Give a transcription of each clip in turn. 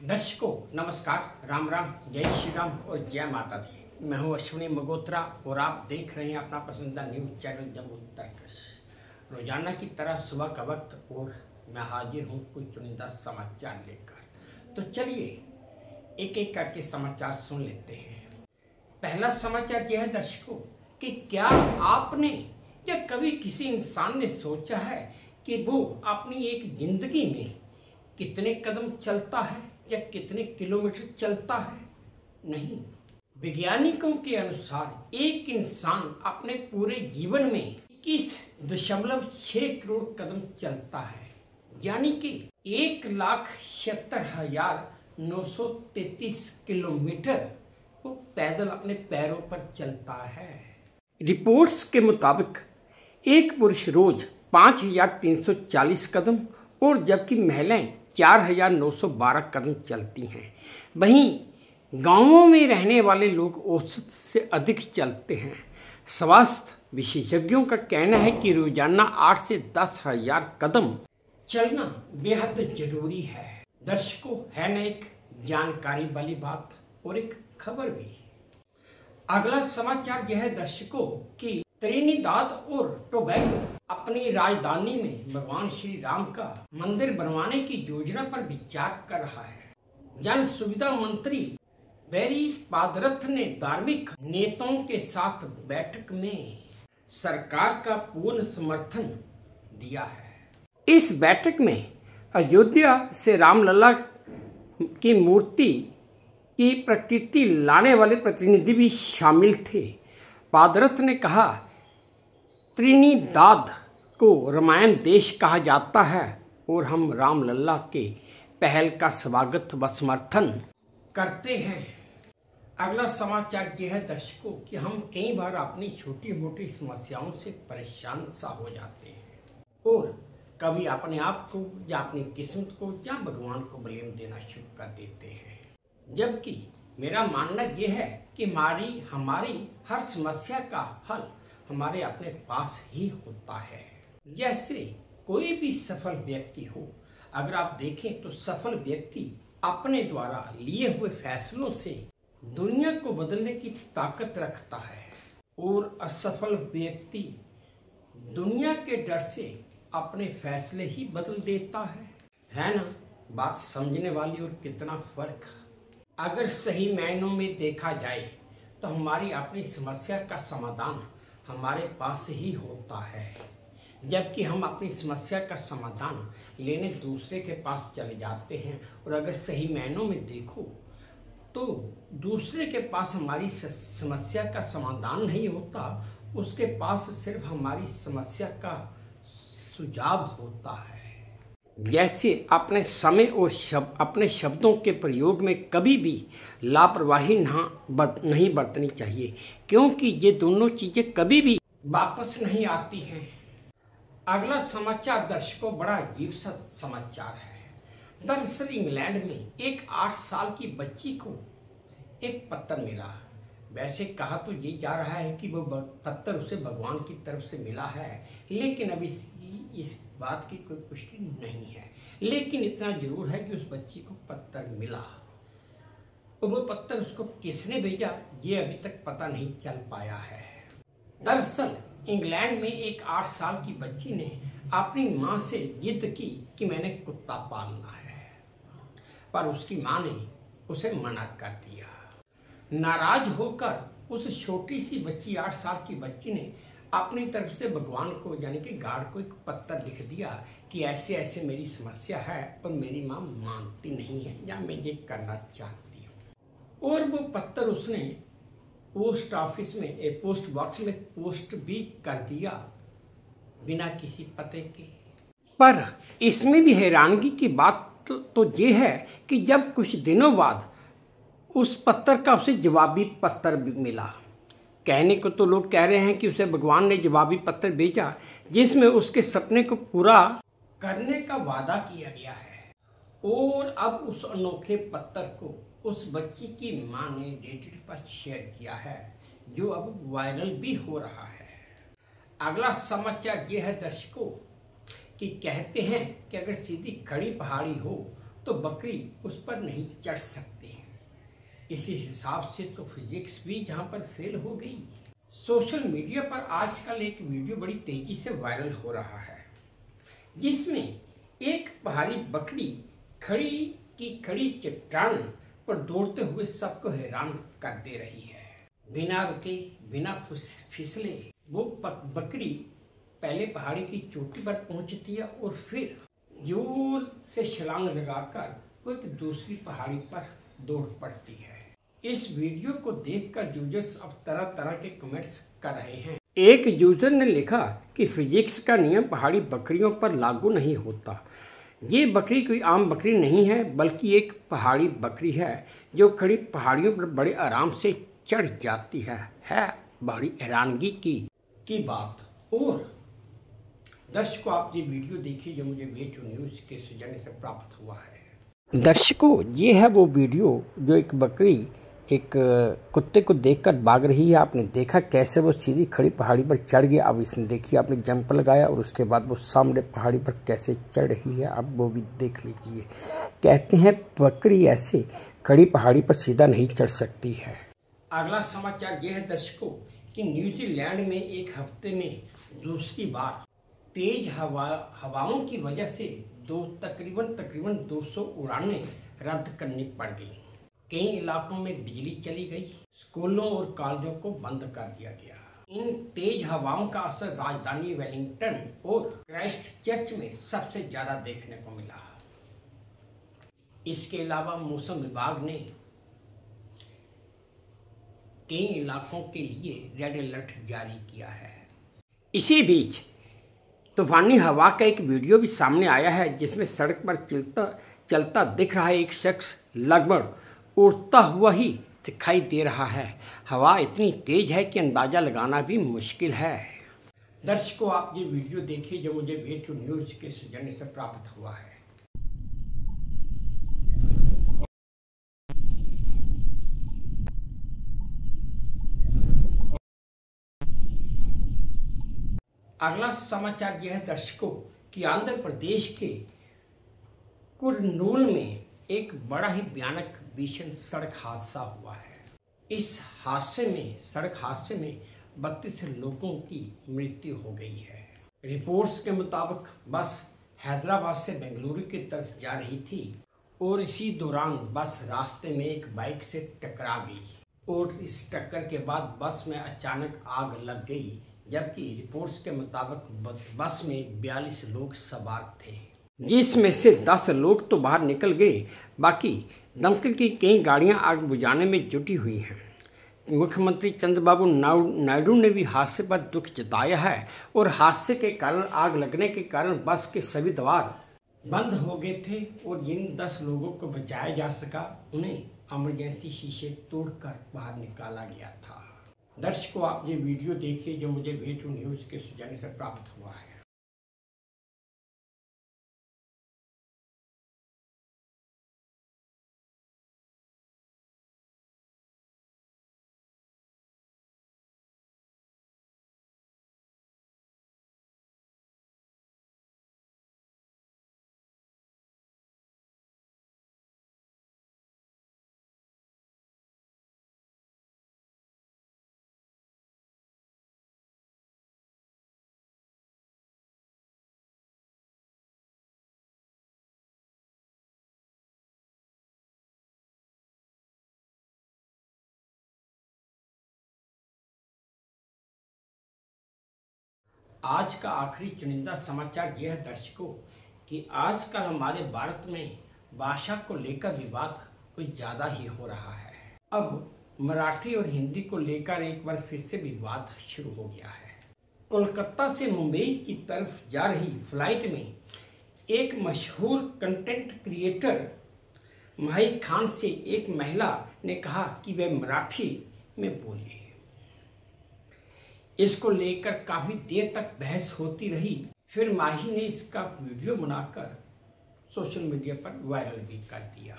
दर्शकों नमस्कार, राम राम, जय श्री राम और जय माता दी। मैं हूं अश्विनी मगोत्रा और आप देख रहे हैं अपना पसंदीदा न्यूज चैनल जम्मू तर्कश। रोजाना की तरह सुबह का वक्त और मैं हाजिर हूं कुछ चुनिंदा समाचार लेकर। तो चलिए एक एक करके समाचार सुन लेते हैं। पहला समाचार यह है दर्शकों कि क्या आपने या कभी किसी इंसान ने सोचा है कि वो अपनी एक जिंदगी में कितने कदम चलता है या कितने किलोमीटर चलता है? नहीं, वैज्ञानिकों के अनुसार एक इंसान अपने पूरे जीवन में 21.6 करोड़ कदम चलता है, यानी कि 1,76,933 किलोमीटर वो पैदल अपने पैरों पर चलता है। रिपोर्ट्स के मुताबिक एक पुरुष रोज 5,340 कदम और जबकि महिलाएं 4,912 कदम चलती हैं। वहीं गांवों में रहने वाले लोग औसत से अधिक चलते हैं। स्वास्थ्य विशेषज्ञों का कहना है कि रोजाना 8 से 10,000 कदम चलना बेहद जरूरी है। दर्शकों, है न एक जानकारी वाली बात और एक खबर भी। अगला समाचार यह है दर्शकों कि त्रिनिदाद और टोबैगो अपनी राजधानी में भगवान श्री राम का मंदिर बनवाने की योजना पर विचार कर रहा है। जन सुविधा मंत्री बैरी पादरथ ने धार्मिक नेताओं के साथ बैठक में सरकार का पूर्ण समर्थन दिया है। इस बैठक में अयोध्या से रामलला की मूर्ति की प्रकृति लाने वाले प्रतिनिधि भी शामिल थे। पादरथ ने कहा, त्रिनिदाद को रामायण देश कहा जाता है और हम रामलला के पहल का स्वागत व समर्थन करते हैं। अगला समाचार यह है दर्शकों कि हम कई बार अपनी छोटी मोटी समस्याओं से परेशान सा हो जाते हैं और कभी अपने आप को या अपनी किस्मत को या भगवान को ब्लेम देना शुरू कर देते हैं। जबकि मेरा मानना यह है कि हमारी हर समस्या का हल हमारे अपने पास ही होता है। जैसे कोई भी सफल व्यक्ति हो, अगर आप देखें तो सफल व्यक्ति अपने द्वारा लिए हुए फैसलों से दुनिया को बदलने की ताकत रखता है और असफल व्यक्ति दुनिया के डर से अपने फैसले ही बदल देता है ना? बात समझने वाली और कितना फर्क। अगर सही मायनों में देखा जाए तो हमारी अपनी समस्या का समाधान हमारे पास ही होता है, जबकि हम अपनी समस्या का समाधान लेने दूसरे के पास चले जाते हैं। और अगर सही मायनों में देखो तो दूसरे के पास हमारी समस्या का समाधान नहीं होता, उसके पास सिर्फ हमारी समस्या का सुझाव होता है। जैसे अपने समय और अपने शब्दों के प्रयोग में कभी भी लापरवाही नहीं बरतनी चाहिए, क्योंकि ये दोनों चीजें कभी भी वापस नहीं आती हैं। अगला समाचार दर्शकों बड़ा अजीब सा समाचार है। दरअसल इंग्लैंड में एक 8 साल की बच्ची को एक पत्थर मिला। वैसे कहा तो ये जा रहा है कि वो पत्थर उसे भगवान की तरफ से मिला है, लेकिन अभी इस बात की कोई पुष्टि नहीं है। लेकिन इतना जरूर है कि उस बच्ची को पत्थर मिला और वो पत्थर उसको किसने भेजा ये अभी तक पता नहीं चल पाया है। दरअसल इंग्लैंड में एक 8 साल की बच्ची ने अपनी मां से जिद की कि मैंने कुत्ता पालना है, पर उसकी मां ने उसे मना कर दिया। नाराज होकर उस छोटी सी बच्ची 8 साल की बच्ची ने अपनी तरफ से भगवान को यानी कि गॉड को एक पत्र लिख दिया कि ऐसे ऐसे मेरी समस्या है और मेरी मां मानती नहीं है या मैं ये करना चाहती हूँ। और वो पत्र उसने पोस्ट ऑफिस में पोस्ट बॉक्स में पोस्ट भी कर दिया बिना किसी पते के। पर इसमें भी हैरानगी की बात तो ये है कि जब कुछ दिनों बाद उस पत्र का उसे जवाबी पत्र भी मिला। कहने को तो लोग कह रहे हैं कि उसे भगवान ने जवाबी पत्र भेजा जिसमें उसके सपने को पूरा करने का वादा किया गया है। और अब उस अनोखे पत्र को उस बच्ची की मां ने रेडिट पर शेयर किया है, जो अब वायरल भी हो रहा है। अगला समाचार यह है दर्शकों कि कहते हैं कि अगर सीधी खड़ी पहाड़ी हो तो बकरी उस पर नहीं चढ़ सकती। इसी हिसाब से तो फिजिक्स भी जहां पर फेल हो गई। सोशल मीडिया पर आजकल एक वीडियो बड़ी तेजी से वायरल हो रहा है, जिसमें एक पहाड़ी बकरी खड़ी चट्टान पर दौड़ते हुए सबको हैरान कर दे रही है। बिना रुके, बिना फिसले वो बकरी पहले पहाड़ी की चोटी पर पहुंचती है और फिर जोर से छलांग लगाकर वो एक दूसरी पहाड़ी पर दौड़ पड़ती है। इस वीडियो को देखकर यूजर्स अब तरह तरह के कमेंट्स कर रहे हैं। एक यूजर ने लिखा कि फिजिक्स का नियम पहाड़ी बकरियों पर लागू नहीं होता। ये बकरी कोई आम बकरी नहीं है, बल्कि एक पहाड़ी बकरी है जो खड़ी पहाड़ियों पर बड़े आराम से चढ़ जाती है बड़ी हैरानगी की बात। और दर्शकों, आप ये वीडियो देखिए जो मुझे वे2 न्यूज़ के सौजन्य से प्राप्त हुआ है। दर्शकों, ये है वो वीडियो जो एक बकरी एक कुत्ते को देखकर भाग रही है। आपने देखा कैसे वो सीधी खड़ी पहाड़ी पर चढ़ गया। अब इसने देखिए, आपने जंप लगाया और उसके बाद वो सामने पहाड़ी पर कैसे चढ़ रही है, अब वो भी देख लीजिए। कहते हैं बकरी ऐसे खड़ी पहाड़ी पर सीधा नहीं चढ़ सकती है। अगला समाचार यह है दर्शकों कि न्यूजीलैंड में एक हफ्ते में दूसरी बार तेज हवाओं की वजह से तकरीबन 200 उड़ानें रद्द करनी पड़ गई। कई इलाकों में बिजली चली गई, स्कूलों और कॉलेजों को बंद कर दिया गया। इन तेज हवाओं का असर राजधानी वेलिंगटन और क्राइस्टचर्च में सबसे ज्यादा देखने को मिला। इसके अलावा मौसम विभाग ने कई इलाकों के लिए रेड अलर्ट जारी किया है। इसी बीच तूफानी हवा का एक वीडियो भी सामने आया है, जिसमें सड़क पर चलता दिख रहा है एक शख्स लगभग उड़ता हुआ ही दिखाई दे रहा है। हवा इतनी तेज है कि अंदाजा लगाना भी मुश्किल है। दर्शकों, आप ये वीडियो देखिए जो मुझे वे2 न्यूज़ के सौजन्य से प्राप्त हुआ है। अगला समाचार यह है दर्शकों कि आंध्र प्रदेश के कुर्नूल में एक बड़ा ही भयानक भीषण सड़क हादसा हुआ है। इस सड़क हादसे में 32 लोगों की मृत्यु हो गई है। रिपोर्ट्स के मुताबिक बस हैदराबाद से बेंगलुरु की तरफ जा रही थी और इसी दौरान बस रास्ते में एक बाइक से टकरा गई और इस टक्कर के बाद बस में अचानक आग लग गई, जबकि रिपोर्ट्स के मुताबिक बस में 42 लोग सवार थे, जिसमें से 10 लोग तो बाहर निकल गए। बाकी दमकल की कई गाड़ियां आग बुझाने में जुटी हुई हैं। मुख्यमंत्री चंद्रबाबू नायडू ने भी हादसे पर दुख जताया है और हादसे के कारण आग लगने के कारण बस के सभी द्वार बंद हो गए थे और जिन 10 लोगों को बचाया जा सका उन्हें इमरजेंसी शीशे तोड़कर बाहर निकाला गया था। दर्शकों, आप ये वीडियो देखिए जो मुझे वे2 न्यूज़ के सौजन्य से प्राप्त हुआ है। आज का आखिरी चुनिंदा समाचार यह है दर्शकों कि आजकल हमारे भारत में भाषा को लेकर विवाद कुछ ज्यादा ही हो रहा है। अब मराठी और हिंदी को लेकर एक बार फिर से विवाद शुरू हो गया है। कोलकाता से मुंबई की तरफ जा रही फ्लाइट में एक मशहूर कंटेंट क्रिएटर माहिर खान से एक महिला ने कहा कि वह मराठी में बोले। इसको लेकर काफी देर तक बहस होती रही। फिर माही ने इसका वीडियो बनाकर सोशल मीडिया पर वायरल भी कर दिया।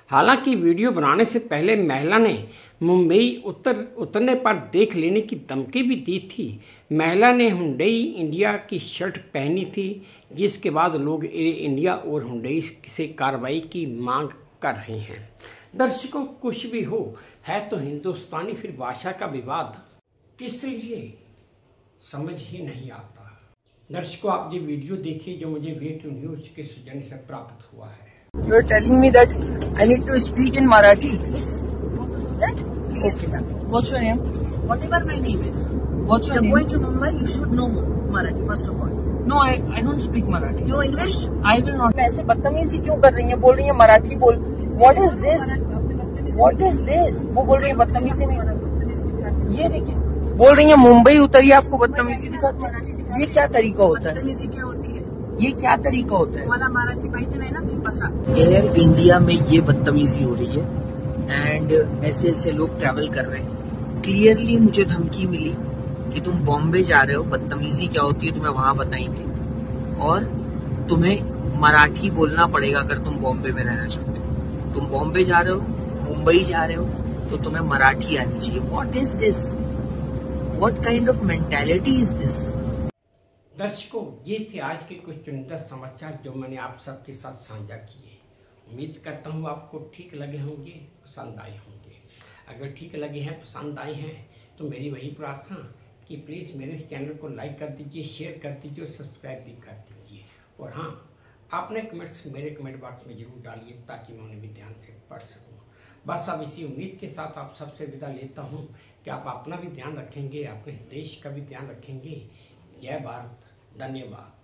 हालांकि वीडियो बनाने से पहले महिला ने मुंबई उतरने पर देख लेने की धमकी भी दी थी। महिला ने हुंडई इंडिया की शर्ट पहनी थी, जिसके बाद लोग एयर इंडिया और हुंडई से कार्रवाई की मांग कर रहे हैं। दर्शकों, कुछ भी हो, है तो हिंदुस्तानी, फिर भाषा का विवाद किस लिए, समझ ही नहीं आता। दर्शकों, आप ये वीडियो देखिए जो मुझे वे2 न्यूज के सौजन्य से प्राप्त हुआ है। You are telling me that I need to speak in Marathi. Yes. You want to do that? Please do that. What's your name? Whatever my name is. What's your You're name? going to Mumbai, you should know Marathi first of all. No, I don't speak Marathi. You know English? I will not. ऐसे बदतमीजी क्यों कर रही है? बोल रही है मराठी बोल. What is this? What is this? वो बोल रही है बदतमीजी नहीं. ये देखिए, बोल रही है मुंबई उतरिए, आपको बदतमीजी दिखाते हैं. ये क्या तरीका होता है? बदतमीजी क्या होती है? ये क्या तरीका होता है? मला मराठी माहिती नाही ना, तुम्ही बसा. एयर इंडिया में ये बदतमीजी हो रही है एंड ऐसे ऐसे लोग ट्रैवल कर रहे हैं. क्लियरली मुझे धमकी मिली कि तुम बॉम्बे जा रहे हो, बदतमीजी क्या होती है तुम्हें वहां बताएंगे और तुम्हें मराठी बोलना पड़ेगा अगर तुम बॉम्बे में रहना चाहते हो. तुम बॉम्बे जा रहे हो, मुंबई जा रहे हो, तो तुम्हें मराठी आनी चाहिए. What is this? What kind of mentality is this? दर्शकों, ये थे आज के कुछ चुनिंदा समाचार जो मैंने आप सबके साथ साझा किए। उम्मीद करता हूँ आपको ठीक लगे होंगे, पसंद आए होंगे। अगर ठीक लगे हैं, पसंद आए हैं, तो मेरी वही प्रार्थना कि प्लीज़ मेरे इस चैनल को लाइक कर दीजिए, शेयर कर दीजिए और सब्सक्राइब भी कर दीजिए। और हाँ, आपने कमेंट्स मेरे कमेंट बॉक्स में जरूर डालिए ताकि मैं उन्हें भी ध्यान से पढ़ सकूँ। बस अब इसी उम्मीद के साथ आप सबसे विदा लेता हूँ कि आप अपना भी ध्यान रखेंगे, अपने देश का भी ध्यान रखेंगे। जय भारत, धन्यवाद।